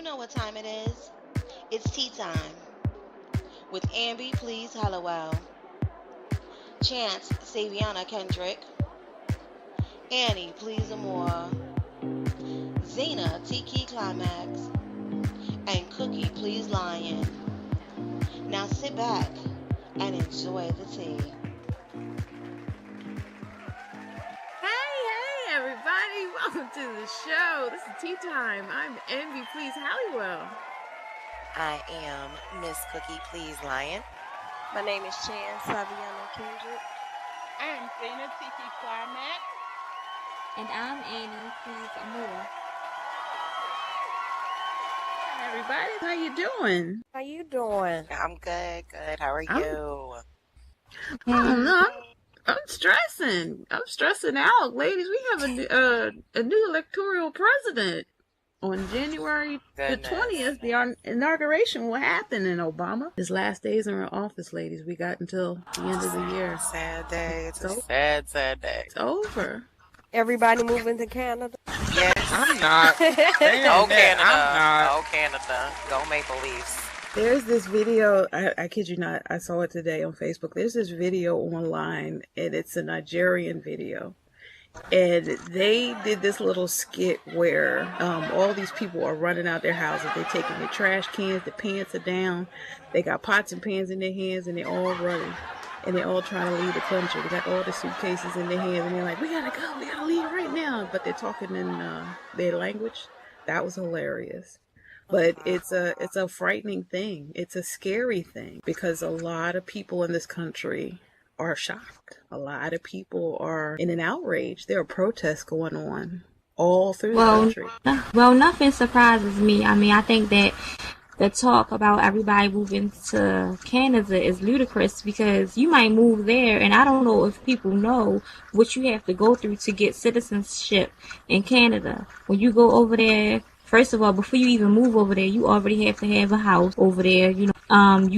You know what time it is. It's tea time with Ambi Please Hallowell, Chance Saviana Kendrick, Annie Please Amore, Zena Tiki Climax, and Cookie Please Lion. Now sit back and enjoy the tea. Hey, everybody. Welcome to the show. This is Tea Time. I'm Envy Please Halliwell. I am Miss Cookie Please Lion. My name is Chance Saviana Kendrick. I'm Zena Tiki Climax. And I'm Annie Please Amore. Hi, everybody. How you doing? How you doing? I'm good. How are you? I don't know. I'm stressing. I'm stressing out, ladies. We have a new electoral president. On January the 20th, the inauguration will happen in Obama. His last days in office, ladies. We got until the end of the year. Sad day. It's a sad day. It's over. Everybody moving to Canada? Yes. I'm not. Oh, Canada. I'm not. Oh, Canada. Go Maple Leafs. There's this video, I kid you not, I saw it today on Facebook. There's this video online, and it's a Nigerian video. And they did this little skit where all these people are running out their houses. They're taking their trash cans, the pants are down. They got pots and pans in their hands, and they're all running. And they're all trying to leave the country. They got all the suitcases in their hands, and they're like, we gotta go, we gotta leave right now. But they're talking in their language. That was hilarious. But it's a frightening thing. It's a scary thing because a lot of people in this country are shocked. A lot of people are in an outrage. There are protests going on all through the country. Well, nothing surprises me. I mean, I think that the talk about everybody moving to Canada is ludicrous because you might move there, and I don't know if people know what you have to go through to get citizenship in Canada. When you go over there, first of all, before you even move over there, you already have to have a house over there. You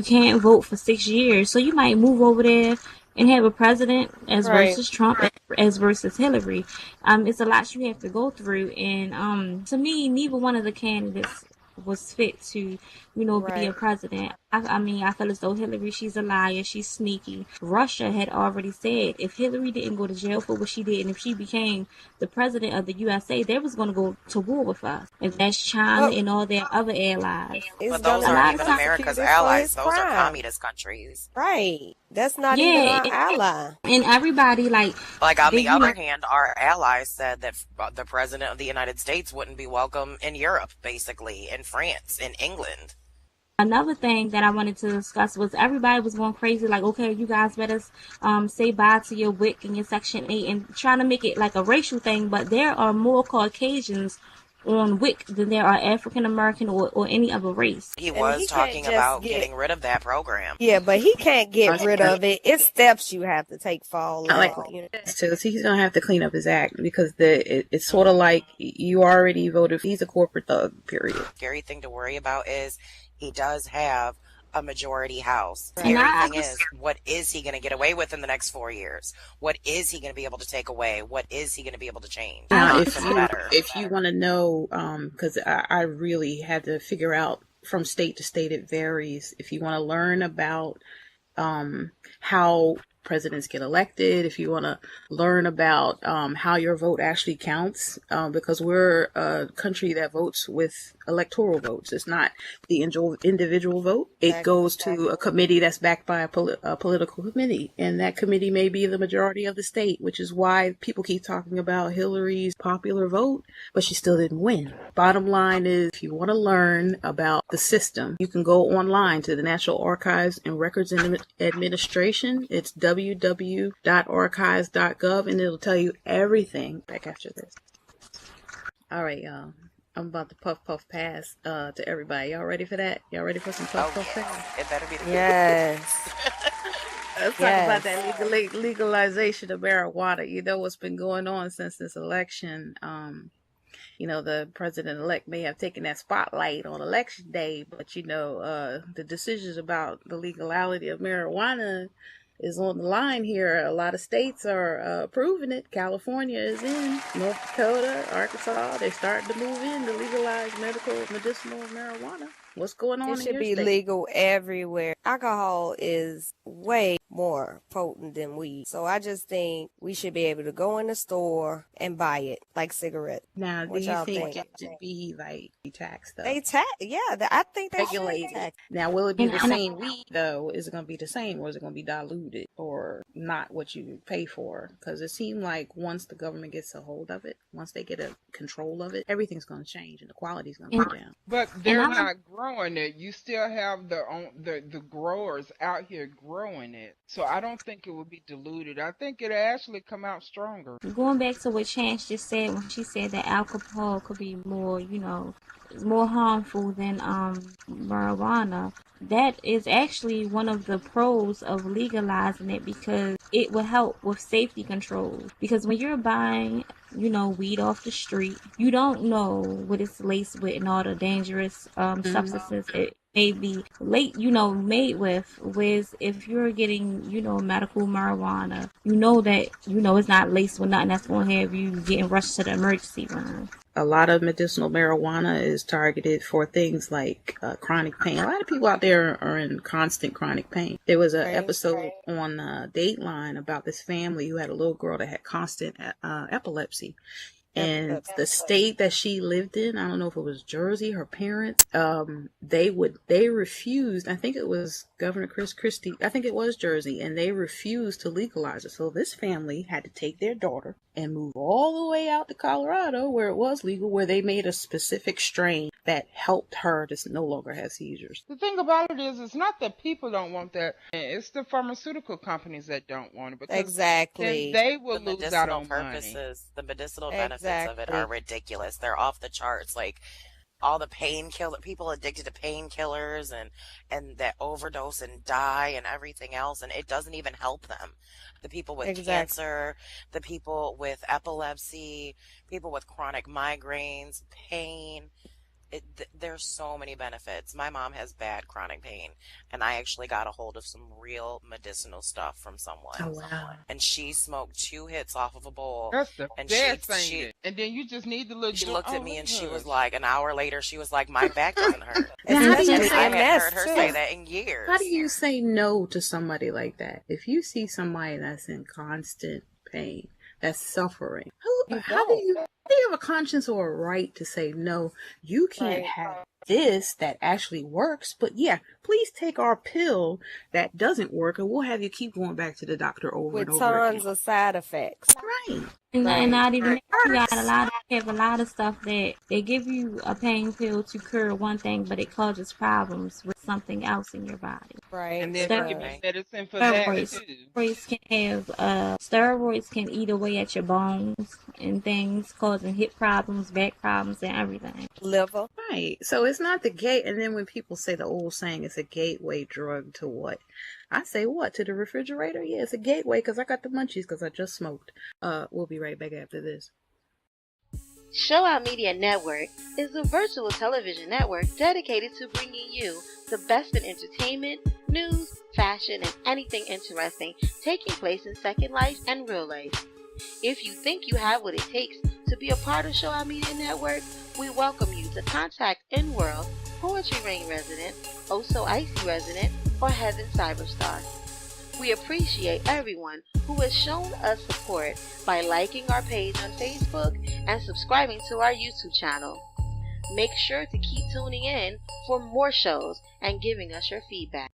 can't vote for 6 years, so you might move over there and have a president as versus Trump, as versus Hillary. It's a lot you have to go through, and to me, neither one of the candidates was fit to, be a president. I feel as though Hillary, she's a liar, she's sneaky. Russia had already said if Hillary didn't go to jail for what she did, and if she became the president of the USA, they was going to go to war with us. And that's China and all their other allies. But those aren't even America's allies. Those are communist countries. Right. That's not even our ally. And everybody, like on the other hand, our allies said that the president of the United States wouldn't be welcome in Europe, basically, in France, in England. Another thing that I wanted to discuss was everybody was going crazy, like, okay, you guys better say bye to your WIC and your Section 8 and trying to make it like a racial thing, but there are more Caucasians on WIC than there are African American or any other race. He was talking about getting rid of that program. Yeah, but he can't get rid of it. It's steps you have to take for all that. So he's going to have to clean up his act because it's sort of like you already voted. He's a corporate thug, period. Scary thing to worry about is he does have a majority house. The Right. scary thing is, what is he going to get away with in the next 4 years? What is he going to be able to take away? What is he going to be able to change? Now, if you want to know, because I really had to figure out from state to state, it varies. If you want to learn about how presidents get elected, if you want to learn about how your vote actually counts, because we're a country that votes with electoral votes. It's not the individual vote. It goes to a committee that's backed by a political committee, and that committee may be the majority of the state, which is why people keep talking about Hillary's popular vote, but she still didn't win. Bottom line is, if you want to learn about the system, you can go online to the National Archives and Records Administration. It's www.archives.gov, and it'll tell you everything back after this. All right, y'all. I'm about to puff pass to everybody. Y'all ready for that? Y'all ready for some puff pass? It better be the Yes. Let's talk about that legalization of marijuana. You know what's been going on since this election. The president-elect may have taken that spotlight on election day, but the decisions about the legality of marijuana is on the line here. A lot of states are approving it. California is in. North Dakota, Arkansas, they're starting to move in to legalize medicinal marijuana. What's going on It in should your be state? legal everywhere. Alcohol is way more potent than weed. So I just think we should be able to go in the store and buy it like cigarettes. Now, do What you y'all think think? it should be like taxed though? They tax, yeah, I think they should Regulated. tax. Now, will it be And the I, same weed though? Is it going to be the same, or is it going to be diluted, or not what you pay for? Because it seemed like once the government gets a hold of it, once they get a control of it, everything's going to change and the quality's going to and, go down. But and they're I, not growing it. You still have the growers out here growing it. So I don't think it would be diluted. I think it'll actually come out stronger. going back to what Chance just said when she said that alcohol could be more, more harmful than marijuana. That is actually one of the pros of legalizing it because it will help with safety controls. Because when you're buying, weed off the street, you don't know what it's laced with and all the dangerous substances it may be made with. Whereas if you're getting, medical marijuana, that, it's not laced with nothing that's going to have you getting rushed to the emergency room. A lot of medicinal marijuana is targeted for things like chronic pain. A lot of people out there are in constant chronic pain. There was an episode on Dateline about this family who had a little girl that had constant epilepsy. And the state that she lived in, I don't know if it was Jersey, her parents, they refused, I think it was Governor Chris Christie, I think it was Jersey, and they refused to legalize it. So this family had to take their daughter and move all the way out to Colorado where it was legal, where they made a specific strain that helped her to no longer have seizures. The thing about it is, it's not that people don't want that. It's the pharmaceutical companies that don't want it. Because Exactly. then they will The lose out medicinal on money. purposes, the medicinal benefits of it Exactly. are ridiculous. They're off the charts. Like all the people addicted to painkillers and that overdose and die and everything else, and it doesn't even help them. The people with Exactly. cancer, the people with epilepsy, people with chronic migraines, pain. There's so many benefits. My mom has bad chronic pain, and I actually got a hold of some real medicinal stuff from someone. Oh, wow. And she smoked 2 hits off of a bowl. That's the And best she- thing. And then you just need to look. She looked at me and she was "Oh, like, an hour later, she was like, my back doesn't hurt. Now, how do you Especially And I say, hadn't MS heard her too. say that in years. how do you say no to somebody like that? If you see somebody that's in constant pain, that's suffering, how do you have a conscience or a right to say no? You can't have this that actually works, but yeah, please take our pill that doesn't work, and we'll have you keep going back to the doctor over With and over tons again. of side effects. Right. And not even you got Hurts. have a lot of stuff that they give you a pain pill to cure one thing, but it causes problems with something else in your body. Right. And then Steroids. you give me medicine for that Steroids. too. Steroids can eat away at your bones and things, causing hip problems, back problems, and everything. Liver. Right. So it's not the gate. And then when people say the old saying, it's a gateway drug to what? I say what? To the refrigerator? Yeah, it's a gateway because I got the munchies because I just smoked. We'll be right back after this. Show Out Media Network is a virtual television network dedicated to bringing you the best in entertainment, news, fashion, and anything interesting taking place in Second Life and real life. If you think you have what it takes to be a part of Show Out Media Network, we welcome you to contact InWorld, Poetry Ring resident, Also Icy resident, or Heaven Cyberstar. We appreciate everyone who has shown us support by liking our page on Facebook and subscribing to our YouTube channel. Make sure to keep tuning in for more shows and giving us your feedback.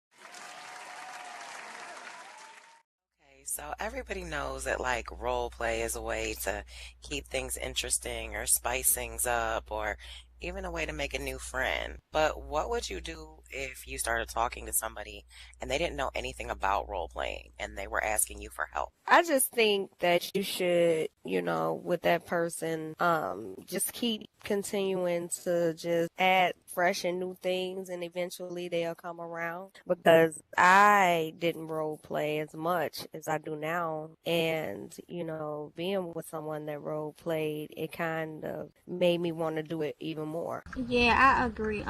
Okay, so everybody knows that like role play is a way to keep things interesting or spice things up or even a way to make a new friend. But what would you do if you started talking to somebody and they didn't know anything about role playing and they were asking you for help? I just think that you should, with that person, just keep continuing to just add fresh and new things, and eventually they'll come around. Because I didn't role play as much as I do now, and being with someone that role played, it kind of made me want to do it even more. Yeah, I agree.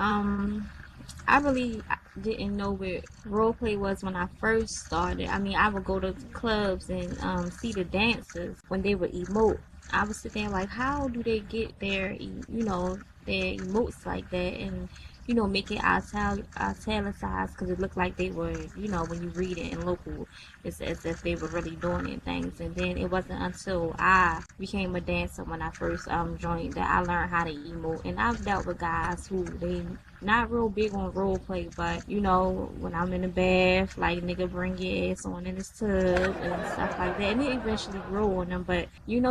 I really didn't know what role play was when I first started. I mean, I would go to clubs and see the dancers when they would emote. I was sitting there like, how do they get their emotes like that, and make it italicized because it looked like they were, when you read it in local, it's as if they were really doing it things. And then it wasn't until I became a dancer when I first joined that I learned how to emote. And I've dealt with guys who they not real big on role play, but when I'm in the bath, like, nigga, bring your ass on in this tub and stuff like that. And it eventually grow on them, but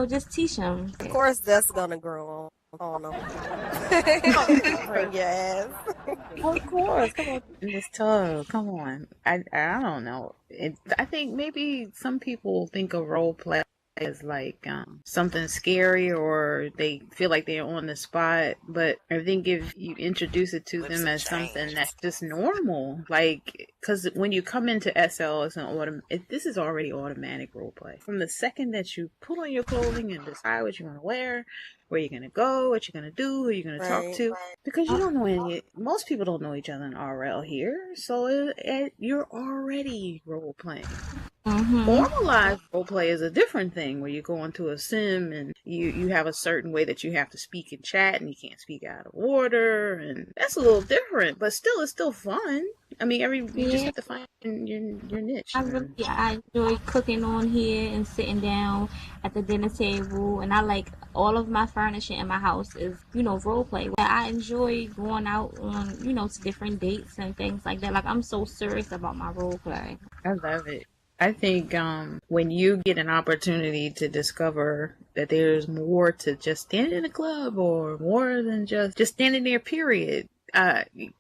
just teach them. Of course, that's gonna grow on them. Bring your ass. Of course, come on, in this tub. Come on. I don't know. I think maybe some people think of role play as like something scary, or they feel like they're on the spot. But I think if you introduce it to them as something that's just normal, like, because when you come into SL, this is already automatic role play. From the second that you put on your clothing and decide what you want to wear, where you're gonna go, what you're gonna do, who you're gonna talk to, because you don't know most people don't know each other in RL here, so you're already role playing. Formalized role play is a different thing, where you go into a sim and you have a certain way that you have to speak and chat, and you can't speak out of order, and that's a little different, but still, it's still fun. I mean, you just have to find your niche. I enjoy cooking on here and sitting down at the dinner table, and I like all of my furniture in my house is, role play. I enjoy going out on, to different dates and things like that. Like, I'm so serious about my role play. I love it. I think when you get an opportunity to discover that there's more to just standing in a club, or more than just standing there, period.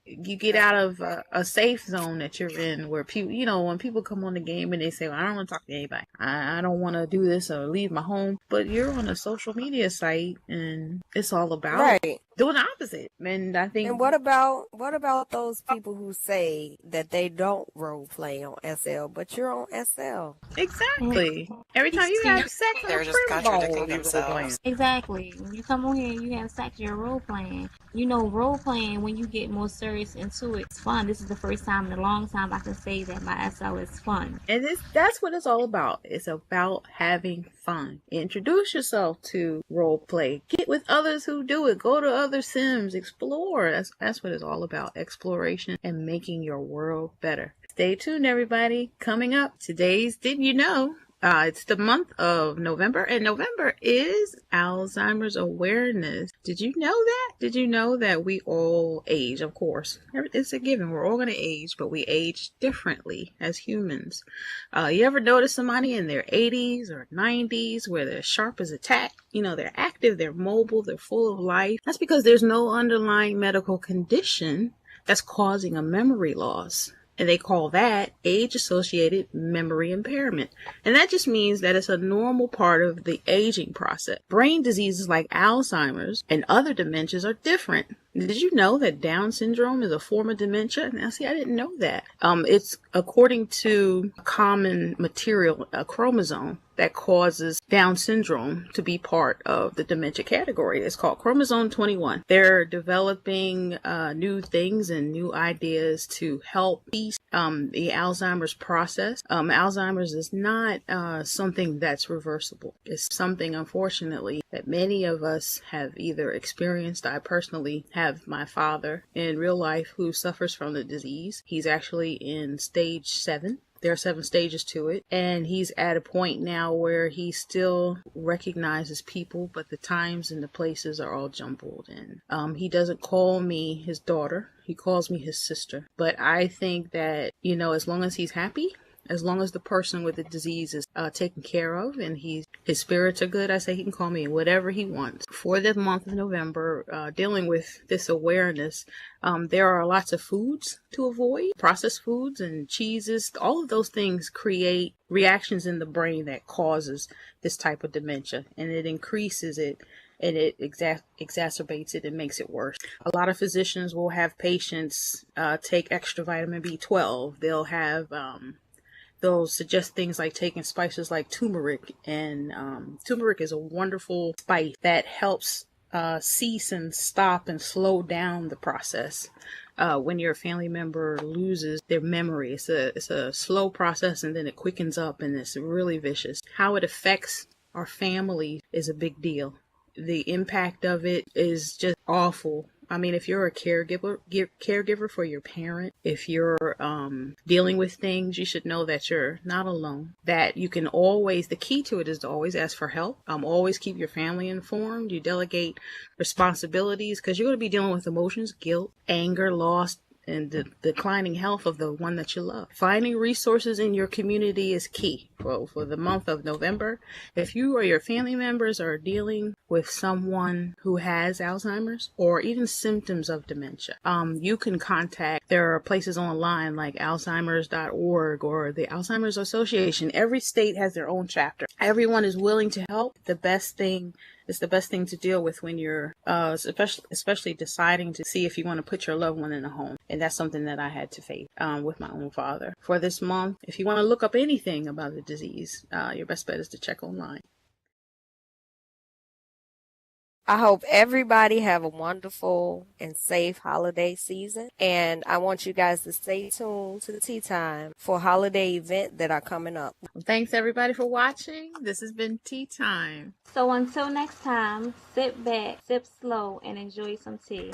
You get out of a safe zone that you're in, where people, when people come on the game and they say, well, I don't want to talk to anybody, I don't want to do this or leave my home, but you're on a social media site and it's all about doing the opposite. And I think, and what about those people who say that they don't role play on SL, but you're on SL? Exactly. Every time you have sex, they're just contradicting themselves. Exactly. When you come on here and you have sex, you're role playing. Role playing, when you get more serious into it, it's fun. This is the first time in a long time I can say that my SL is fun. And that's what it's all about. It's about having fun. Introduce yourself to role play. Get with others who do it. Go to other sims. Explore. That's what it's all about. Exploration and making your world better. Stay tuned, everybody. Coming up, today's Did You Know? It's the month of November, and November is Alzheimer's Awareness. Did you know that? Did you know that we all age? Of course, it's a given. We're all going to age, but we age differently as humans. You ever notice somebody in their 80s or 90s where they're sharp as a tack? They're active, they're mobile, they're full of life. That's because there's no underlying medical condition that's causing a memory loss. And they call that age-associated memory impairment. And that just means that it's a normal part of the aging process. Brain diseases like Alzheimer's and other dementias are different. Did you know that Down syndrome is a form of dementia? Now, see, I didn't know that. It's according to common material, a chromosome that causes Down syndrome to be part of the dementia category. It's called chromosome 21. They're developing new things and new ideas to help ease the Alzheimer's process. Alzheimer's is not something that's reversible. It's something, unfortunately, that many of us have either experienced. I personally have my father in real life who suffers from the disease. He's actually in stage 7. There are 7 stages to it, and he's at a point now where he still recognizes people, but the times and the places are all jumbled. And he doesn't call me his daughter, he calls me his sister. But I think that, as long as he's happy, as long as the person with the disease is taken care of and his spirits are good, I say he can call me whatever he wants. For the month of November, dealing with this awareness, there are lots of foods to avoid. Processed foods and cheeses, all of those things create reactions in the brain that causes this type of dementia, and it increases it. And it exacerbates it and makes it worse. A lot of physicians will have patients take extra vitamin B12. They'll suggest things like taking spices like turmeric, and turmeric is a wonderful spice that helps cease and stop and slow down the process. When your family member loses their memory, it's a slow process, and then it quickens up, and it's really vicious. How it affects our family is a big deal. The impact of it is just awful. I mean, if you're a caregiver for your parent, if you're dealing with things, you should know that you're not alone. That you can always, the key to it is to always ask for help. Always keep your family informed. You delegate responsibilities, because you're going to be dealing with emotions, guilt, anger, loss, and the declining health of the one that you love. Finding resources in your community is key. Well, for the month of November, if you or your family members are dealing with someone who has Alzheimer's or even symptoms of dementia, you can contact, there are places online like alzheimers.org or the Alzheimer's Association. Every state has their own chapter. Everyone is willing to help. It's the best thing to deal with when you're especially deciding to see if you want to put your loved one in a home. And that's something that I had to face with my own father. For this month, if you want to look up anything about the disease, your best bet is to check online. I hope everybody have a wonderful and safe holiday season. And I want you guys to stay tuned to the Tea Time for holiday events that are coming up. Thanks everybody for watching. This has been Tea Time. So until next time, sit back, sip slow, and enjoy some tea.